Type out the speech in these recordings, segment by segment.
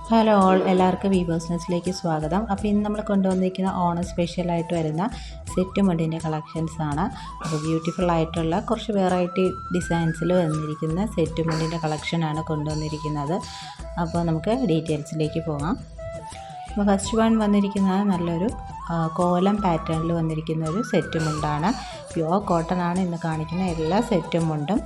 Hello all, എല്ലാവർക്കും വീവേഴ്സിലേക്ക് സ്വാഗതം. അപ്പോൾ ഇന്ന് നമ്മൾ കൊണ്ടുവന്നിരിക്കുന്ന ഓണം സ്പെഷ്യലായിട്ട് വരുന്ന സെറ്റ് മുണ്ടിൻ്റെ കളക്ഷൻസ് ആണ്. അപ്പോൾ ബ്യൂട്ടിഫുൾ ആയിട്ടുള്ള കുറച്ച് വെറൈറ്റി ഡിസൈൻസിൽ വന്നിരിക്കുന്ന സെറ്റ് മുണ്ടിൻ്റെ കളക്ഷനാണ് കൊണ്ടുവന്നിരിക്കുന്നത്. അപ്പോൾ നമുക്ക് ഡീറ്റെയിൽസിലേക്ക് പോകാം. അപ്പോൾ ഫസ്റ്റ് വൺ വന്നിരിക്കുന്നത് നല്ലൊരു കോലം പാറ്റേണിൽ വന്നിരിക്കുന്ന ഒരു സെറ്റ് മുണ്ടാണ്. പ്യുവർ കോട്ടൺ ആണ് ഇന്ന് കാണിക്കുന്ന എല്ലാ സെറ്റും മുണ്ടും.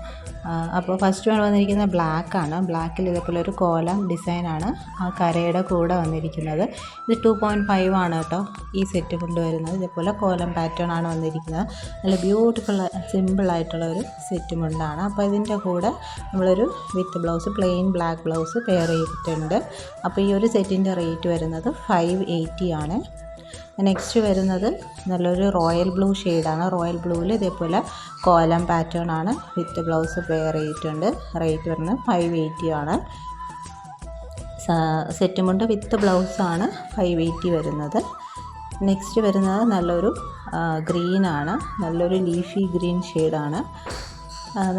അപ്പോൾ ഫസ്റ്റ് വൺ വന്നിരിക്കുന്നത് ബ്ലാക്കാണ്. ബ്ലാക്കിൽ ഇതേപോലെ ഒരു കോലം ഡിസൈനാണ് ആ കരയുടെ കൂടെ വന്നിരിക്കുന്നത്. ഇത് 2.5 ആണ് കേട്ടോ ഈ സെറ്റ് മുണ്ട് വരുന്നത്. ഇതേപോലെ കോലം പാറ്റേൺ ആണ് വന്നിരിക്കുന്നത്. നല്ല ബ്യൂട്ടിഫുൾ സിമ്പിളായിട്ടുള്ള ഒരു സെറ്റ് മുണ്ടാണ്. അപ്പോൾ ഇതിൻ്റെ കൂടെ നമ്മളൊരു with blouse, plain black blouse pair ചെയ്തിട്ടുണ്ട്. അപ്പോൾ ഈ ഒരു സെറ്റിൻ്റെ റേറ്റ് വരുന്നത് 580 ആണ്. നെക്സ്റ്റ് വരുന്നത് നല്ലൊരു റോയൽ ബ്ലൂ ഷെയ്ഡാണ്. റോയൽ ബ്ലൂവിൽ ഇതേപോലെ കോലം പാറ്റേൺ ആണ് വിത്ത് ബ്ലൗസ് പെയർ ചെയ്തിട്ടുണ്ട്. റേറ്റ് വരുന്നത് 580 ആണ്. സെറ്റ് മുണ്ട് വിത്ത് ബ്ലൗസാണ് 580 വരുന്നത്. നെക്സ്റ്റ് വരുന്നത് നല്ലൊരു ഗ്രീനാണ്. നല്ലൊരു ലീഫി ഗ്രീൻ ഷെയ്ഡാണ്.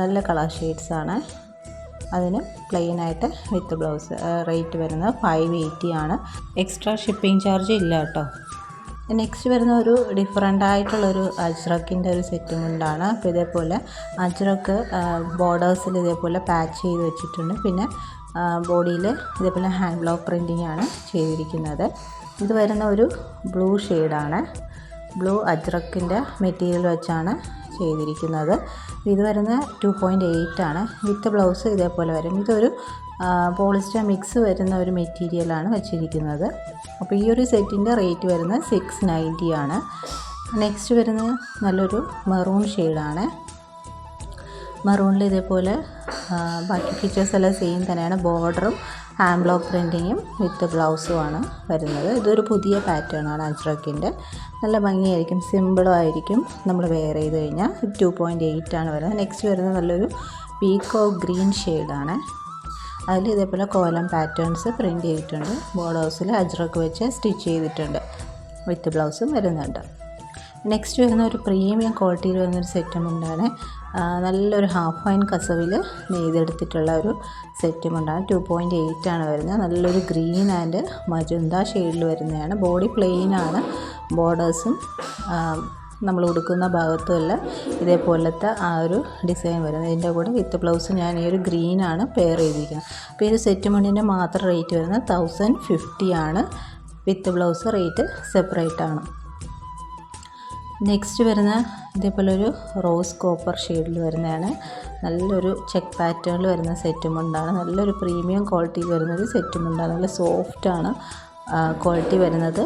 നല്ല കളർ ഷെയ്ഡ്സാണ്. അതിന് പ്ലെയിനായിട്ട് വിത്ത് ബ്ലൗസ്. റേറ്റ് വരുന്നത് 580 ആണ്. എക്സ്ട്രാ ഷിപ്പിംഗ് ചാർജ് ഇല്ല കേട്ടോ. നെക്സ്റ്റ് വരുന്ന ഒരു ഡിഫറെൻ്റ് ആയിട്ടുള്ളൊരു അജ്രക്കിൻ്റെ ഒരു സെറ്റ് മുണ്ടാണ്. അപ്പോൾ ഇതേപോലെ അജ്രക്ക് ബോർഡേഴ്സിൽ ഇതേപോലെ പാച്ച് ചെയ്ത് വെച്ചിട്ടുണ്ട്. പിന്നെ ബോഡിയിൽ ഇതേപോലെ ഹാൻഡ് ബ്ലോക്ക് പ്രിൻറ്റിംഗ് ആണ് ചെയ്തിരിക്കുന്നത്. ഇത് വരുന്ന ഒരു ബ്ലൂ ഷെയ്ഡാണ്. ബ്ലൂ അജ്രക്കിൻ്റെ മെറ്റീരിയൽ വെച്ചാണ് ചെയ്തിരിക്കുന്നത്. ഇത് വരുന്ന 2.8 ആണ്. വിത്ത് ബ്ലൗസ് ഇതേപോലെ വരും. ഇതൊരു പോളിസ്റ്റർ മിക്സ് വരുന്ന ഒരു മെറ്റീരിയലാണ് വെച്ചിരിക്കുന്നത്. അപ്പോൾ ഈ ഒരു സെറ്റിൻ്റെ റേറ്റ് വരുന്നത് 690 ആണ്. നെക്സ്റ്റ് വരുന്നത് നല്ലൊരു മെറൂൺ ഷെയ്ഡാണ്. മെറൂണിൽ ഇതേപോലെ ബാക്കി ഫീച്ചേഴ്സ് എല്ലാം സെയിം തന്നെയാണ്. ബോർഡറും ഹാൻഡ് ബ്ലോക്ക് പ്രിൻറ്റിങ്ങും വിത്ത് ബ്ലൗസുമാണ് വരുന്നത്. ഇതൊരു പുതിയ പാറ്റേൺ ആണ് അജ്രക്കിൻ്റെ. നല്ല ഭംഗിയായിരിക്കും, സിമ്പിളും ആയിരിക്കും നമ്മൾ വെയർ ചെയ്ത് കഴിഞ്ഞാൽ. 2.8 ആണ് വരുന്നത്. നെക്സ്റ്റ് വരുന്നത് നല്ലൊരു പീക്കോ ഗ്രീൻ ഷെയ്ഡാണ്. അതിൽ ഇതേപോലെ കോലം പാറ്റേൺസ് പ്രിൻറ്റ് ചെയ്തിട്ടുണ്ട്. ബോർഡേഴ്സിൽ അജ്രക്ക് വെച്ച് സ്റ്റിച്ച് ചെയ്തിട്ടുണ്ട്. വിത്ത് ബ്ലൗസും വരുന്നുണ്ട്. നെക്സ്റ്റ് വരുന്ന ഒരു പ്രീമിയം ക്വാളിറ്റിയിൽ വരുന്നൊരു സെറ്റ് മുണ്ടാണ്. നല്ലൊരു ഹാഫ് ഫൈൻ കസവിൽ നെയ്തെടുത്തിട്ടുള്ള ഒരു സെറ്റ് മുണ്ടാണ്. 2.8 ആണ് വരുന്നത്. നല്ലൊരു ഗ്രീൻ ആൻഡ് മജന്ത ഷെയ്ഡിൽ വരുന്നതാണ്. ബോഡി പ്ലെയിൻ ആണ്. ബോർഡേഴ്സും നമ്മൾ ഉടുക്കുന്ന ഭാഗത്തുമെല്ലാം ഇതേപോലത്തെ ആ ഒരു ഡിസൈൻ വരുന്നത്. ഇതിൻ്റെ കൂടെ വിത്ത് ബ്ലൗസ് ഞാൻ ഈ ഒരു ഗ്രീനാണ് പെയർ ചെയ്തിരിക്കുന്നത്. അപ്പോൾ ഈ ഒരു സെറ്റ് മുണ്ടിൻ്റെ മാത്രം റേറ്റ് വരുന്നത് 1050 ആണ്. വിത്ത് ബ്ലൗസ് റേറ്റ് സെപ്പറേറ്റ് ആണ്. നെക്സ്റ്റ് വരുന്ന ഇതേപോലെ ഒരു റോസ് കോപ്പർ ഷെയ്ഡിൽ വരുന്നതാണ്. നല്ലൊരു ചെക്ക് പാറ്റേണിൽ വരുന്ന സെറ്റ് മുണ്ടാണ്. നല്ലൊരു പ്രീമിയം ക്വാളിറ്റിയിൽ വരുന്നൊരു സെറ്റ് മുണ്ടാണ്. നല്ല സോഫ്റ്റാണ് ക്വാളിറ്റി വരുന്നത്.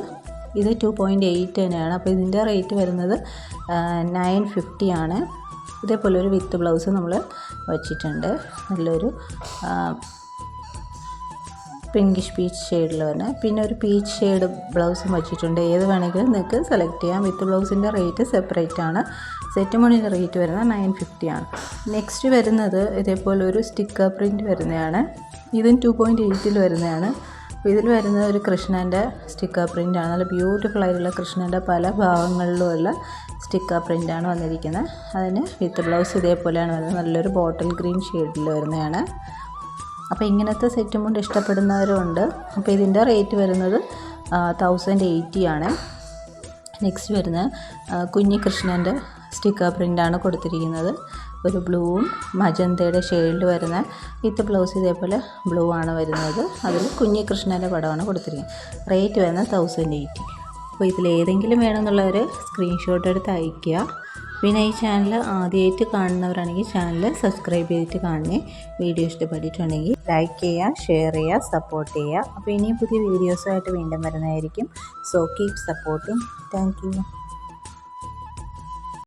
ഇത് 2.8 തന്നെയാണ്. അപ്പോൾ ഇതിൻ്റെ റേറ്റ് വരുന്നത് 950 ആണ്. ഇതേപോലെ ഒരു വിത്ത് ബ്ലൗസ് നമ്മൾ വച്ചിട്ടുണ്ട്. നല്ലൊരു പിങ്കിഷ് പീച്ച് ഷെയ്ഡിൽ തന്നെ. പിന്നെ ഒരു പീച്ച് ഷെയ്ഡ് ബ്ലൗസും വച്ചിട്ടുണ്ട്. ഏത് വേണമെങ്കിലും നിങ്ങൾക്ക് സെലക്ട് ചെയ്യാം. വിത്ത് ബ്ലൗസിൻ്റെ റേറ്റ് സെപ്പറേറ്റ് ആണ്. സെറ്റ് മുണ്ടിൻ്റെ റേറ്റ് വരുന്നത് 950 ആണ്. നെക്സ്റ്റ് വരുന്നത് ഇതേപോലെ ഒരു സ്റ്റിക്കർ പ്രിൻറ്റ് വരുന്നതാണ്. ഇതും 2.8 വരുന്നതാണ്. അപ്പോൾ ഇതിൽ വരുന്നത് ഒരു കൃഷ്ണൻ്റെ സ്റ്റിക്കർ പ്രിൻ്റാണ്. നല്ല ബ്യൂട്ടിഫുൾ ആയിട്ടുള്ള കൃഷ്ണൻ്റെ പല ഭാഗങ്ങളിലുമുള്ള സ്റ്റിക്കർ പ്രിൻ്റാണ് വന്നിരിക്കുന്നത്. അതിന് വിത്ത് ബ്ലൗസ് ഇതേപോലെയാണ് വരുന്നത്. നല്ലൊരു ബോട്ടിൽ ഗ്രീൻ ഷെയ്ഡിൽ വരുന്നതാണ്. അപ്പോൾ ഇങ്ങനത്തെ സെറ്റ് മുണ്ട് ഇഷ്ടപ്പെടുന്നവരുണ്ട്. അപ്പോൾ ഇതിൻ്റെ റേറ്റ് വരുന്നത് 1080 ആണ്. നെക്സ്റ്റ് വരുന്നത് കുഞ്ഞി കൃഷ്ണൻ്റെ സ്റ്റിക്കർ പ്രിൻ്റാണ് കൊടുത്തിരിക്കുന്നത്. ഒരു ബ്ലൂവും മജന്തയുടെ ഷെയ്ഡിൽ വരുന്ന വിത്ത് ബ്ലൗസ് ഇതേപോലെ ബ്ലൂ ആണ് വരുന്നത്. അതിൽ കുഞ്ഞി കൃഷ്ണൻ്റെ പടമാണ് കൊടുത്തിരിക്കുന്നത്. റേറ്റ് വരുന്നത് 1080. അപ്പോൾ ഇതിലേതെങ്കിലും വേണമെന്നുള്ളവർ സ്ക്രീൻഷോട്ട് എടുത്ത് അയയ്ക്കുക. പിന്നെ ഈ ചാനൽ ആദ്യമായിട്ട് കാണുന്നവരാണെങ്കിൽ ചാനൽ സബ്സ്ക്രൈബ് ചെയ്തിട്ട് കാണണേ. വീഡിയോ ഇഷ്ടപ്പെട്ടിട്ടുണ്ടെങ്കിൽ ലൈക്ക് ചെയ്യുക, ഷെയർ ചെയ്യുക, സപ്പോർട്ട് ചെയ്യുക. അപ്പോൾ ഇനിയും പുതിയ വീഡിയോസുമായിട്ട് വീണ്ടും വരുന്നതായിരിക്കും. So keep supporting. Thank you.